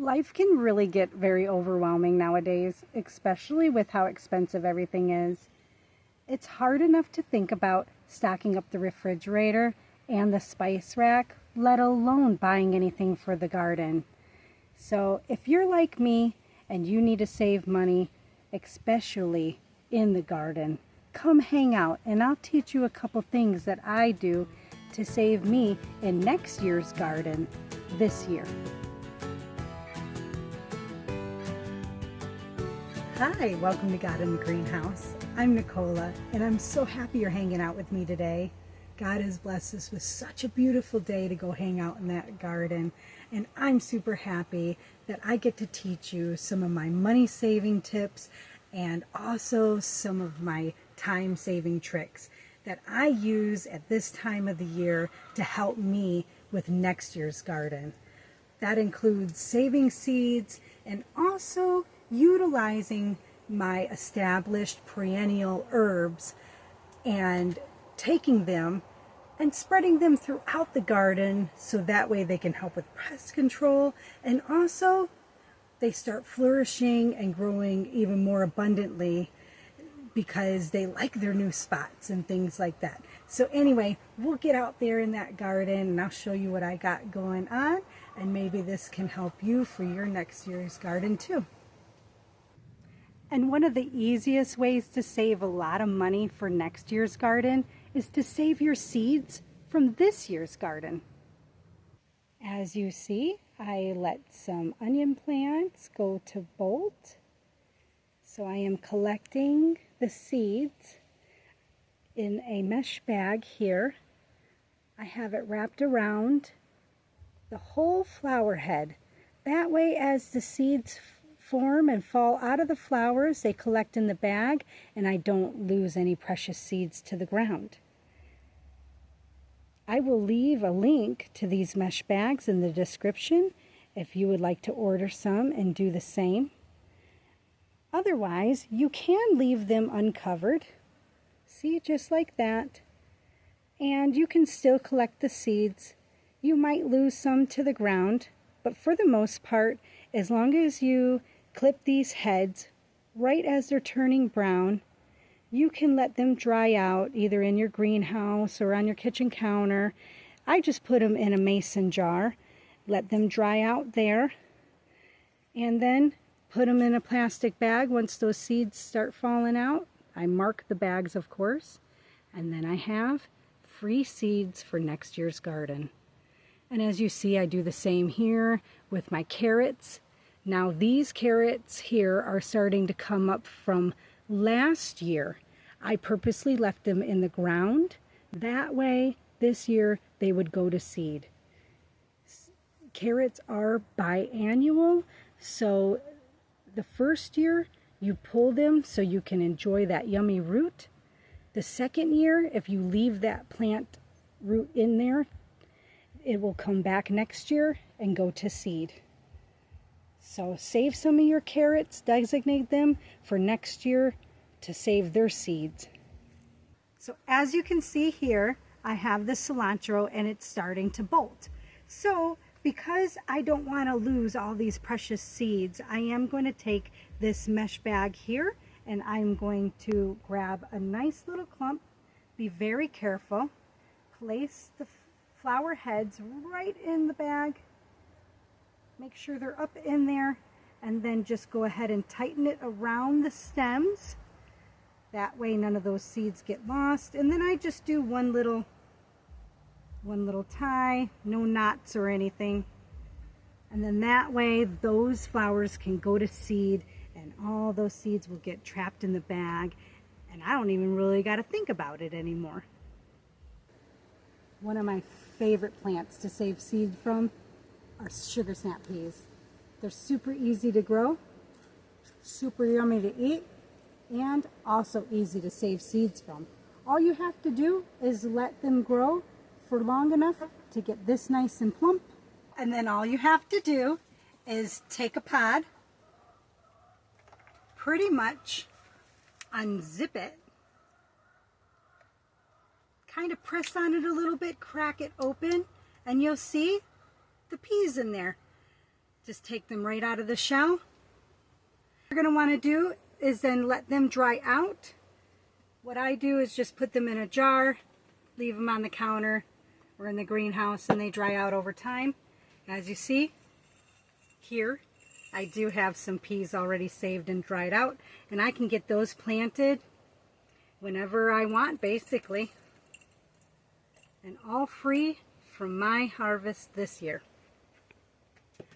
Life can really get very overwhelming nowadays, especially with how expensive everything is. It's hard enough to think about stocking up the refrigerator and the spice rack, let alone buying anything for the garden. So if you're like me and you need to save money, especially in the garden, come hang out and I'll teach you a couple things that I do to save me in next year's garden this year. Hi, welcome to God in the Greenhouse. I'm Nicola, and I'm so happy you're hanging out with me today. God has blessed us with such a beautiful day to go hang out in that garden, and I'm super happy that I get to teach you some of my money-saving tips and also some of my time-saving tricks that I use at this time of the year to help me with next year's garden. That includes saving seeds and also utilizing my established perennial herbs and taking them and spreading them throughout the garden so that way they can help with pest control, and also they start flourishing and growing even more abundantly because they like their new spots and things like that. So anyway, we'll get out there in that garden and I'll show you what I got going on, and maybe this can help you for your next year's garden too. And one of the easiest ways to save a lot of money for next year's garden is to save your seeds from this year's garden. As you see, I let some onion plants go to bolt. So I am collecting the seeds in a mesh bag here. I have it wrapped around the whole flower head. That way, as the seeds form and fall out of the flowers, they collect in the bag and I don't lose any precious seeds to the ground. I will leave a link to these mesh bags in the description if you would like to order some and do the same. Otherwise, you can leave them uncovered. See, just like that. And you can still collect the seeds. You might lose some to the ground, but for the most part, as long as you clip these heads right as they're turning brown, you can let them dry out either in your greenhouse or on your kitchen counter. I just put them in a mason jar, let them dry out there, and then put them in a plastic bag. Once those seeds start falling out, I mark the bags, of course, and then I have free seeds for next year's garden. And as you see, I do the same here with my carrots. Now these carrots here are starting to come up from last year. I purposely left them in the ground. That way, this year, they would go to seed. Carrots are biannual, so the first year, you pull them so you can enjoy that yummy root. The second year, if you leave that plant root in there, it will come back next year and go to seed. So save some of your carrots, designate them for next year to save their seeds. So as you can see here, I have the cilantro and it's starting to bolt. So because I don't want to lose all these precious seeds, I am going to take this mesh bag here and I'm going to grab a nice little clump. Be very careful. Place the flower heads right in the bag. Make sure they're up in there, and then just go ahead and tighten it around the stems. That way none of those seeds get lost. And then I just do one little tie, no knots or anything. And then that way those flowers can go to seed and all those seeds will get trapped in the bag, and I don't even really got to think about it anymore. One of my favorite plants to save seed from are sugar snap peas. They're super easy to grow, super yummy to eat, and also easy to save seeds from. All you have to do is let them grow for long enough to get this nice and plump, and then all you have to do is take a pod, pretty much unzip it, kind of press on it a little bit, crack it open, and you'll see the peas in there. Just take them right out of the shell. What you're going to want to do is then let them dry out. What I do is just put them in a jar, leave them on the counter or in the greenhouse, and they dry out over time. As you see here, I do have some peas already saved and dried out, and I can get those planted whenever I want, basically, and all free from my harvest this year.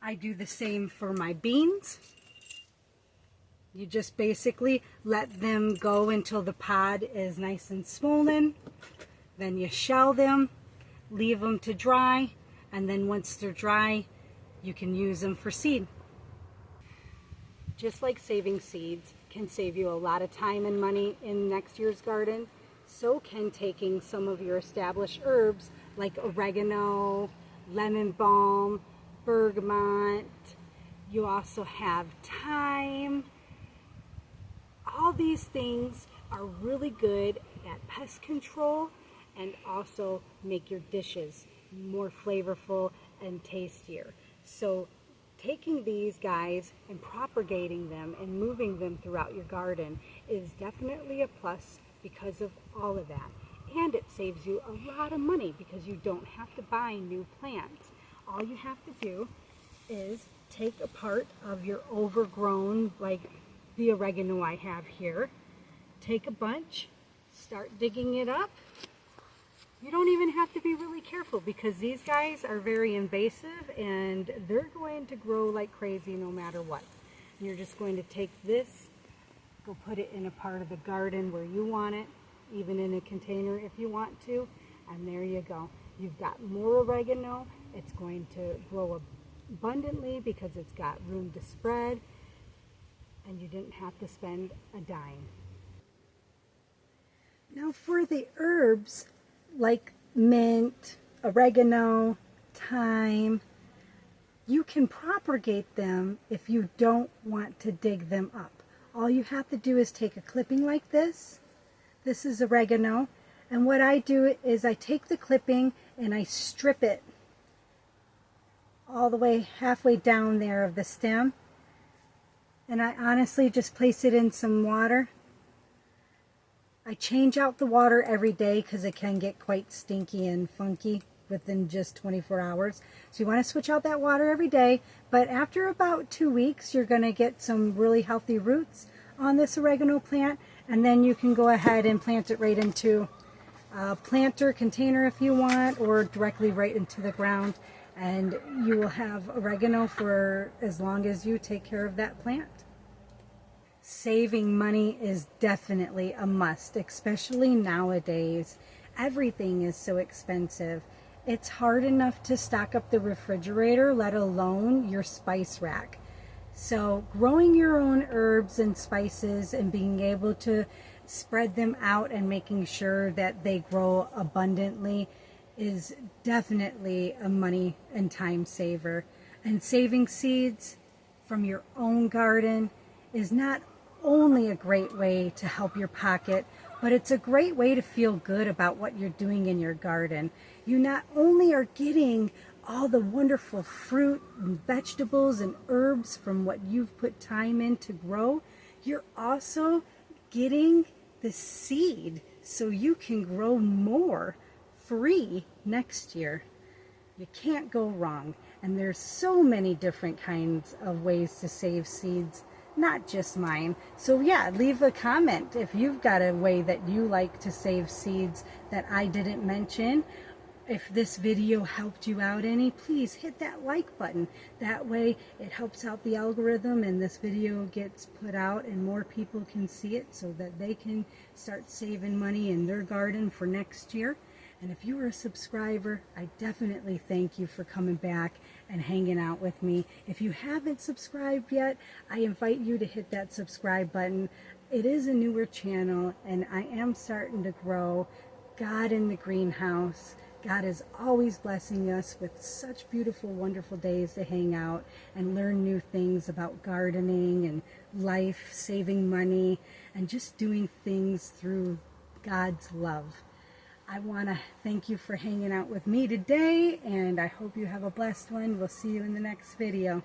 I do the same for my beans. You just basically let them go until the pod is nice and swollen. Then you shell them, leave them to dry, and then once they're dry, you can use them for seed. Just like saving seeds can save you a lot of time and money in next year's garden, so can taking some of your established herbs like oregano, lemon balm, bergamot. You also have thyme. All these things are really good at pest control and also make your dishes more flavorful and tastier. So taking these guys and propagating them and moving them throughout your garden is definitely a plus because of all of that. And it saves you a lot of money because you don't have to buy new plants. All you have to do is take a part of your overgrown, like the oregano I have here, take a bunch, start digging it up. You don't even have to be really careful because these guys are very invasive and they're going to grow like crazy no matter what. And you're just going to take this, go put it in a part of the garden where you want it, even in a container if you want to, and there you go. You've got more oregano. It's going to grow abundantly because it's got room to spread, and you didn't have to spend a dime. Now for the herbs like mint, oregano, thyme, you can propagate them if you don't want to dig them up. All you have to do is take a clipping like this. This is oregano, and what I do is I take the clipping and I strip it all the way halfway down there of the stem, and I honestly just place it in some water. I change out the water every day because it can get quite stinky and funky within just 24 hours. So you want to switch out that water every day, but after about 2 weeks you're going to get some really healthy roots on this oregano plant, and then you can go ahead and plant it right into a planter container if you want, or directly right into the ground, and you will have oregano for as long as you take care of that plant. Saving money is definitely a must, especially nowadays. Everything is so expensive. It's hard enough to stock up the refrigerator, let alone your spice rack. So growing your own herbs and spices and being able to spread them out and making sure that they grow abundantly is definitely a money and time saver. And saving seeds from your own garden is not only a great way to help your pocket, but it's a great way to feel good about what you're doing in your garden. You not only are getting all the wonderful fruit and vegetables and herbs from what you've put time in to grow, you're also getting the seed so you can grow more free next year. You can't go wrong. And there's so many different kinds of ways to save seeds, not just mine. So yeah, leave a comment if you've got a way that you like to save seeds that I didn't mention. If this video helped you out any, please hit that like button. That way it helps out the algorithm and this video gets put out and more people can see it so that they can start saving money in their garden for next year. And if you are a subscriber, I definitely thank you for coming back and hanging out with me. If you haven't subscribed yet, I invite you to hit that subscribe button. It is a newer channel and I am starting to grow. God in the greenhouse. God is always blessing us with such beautiful, wonderful days to hang out and learn new things about gardening and life, saving money, and just doing things through God's love. I want to thank you for hanging out with me today, and I hope you have a blessed one. We'll see you in the next video.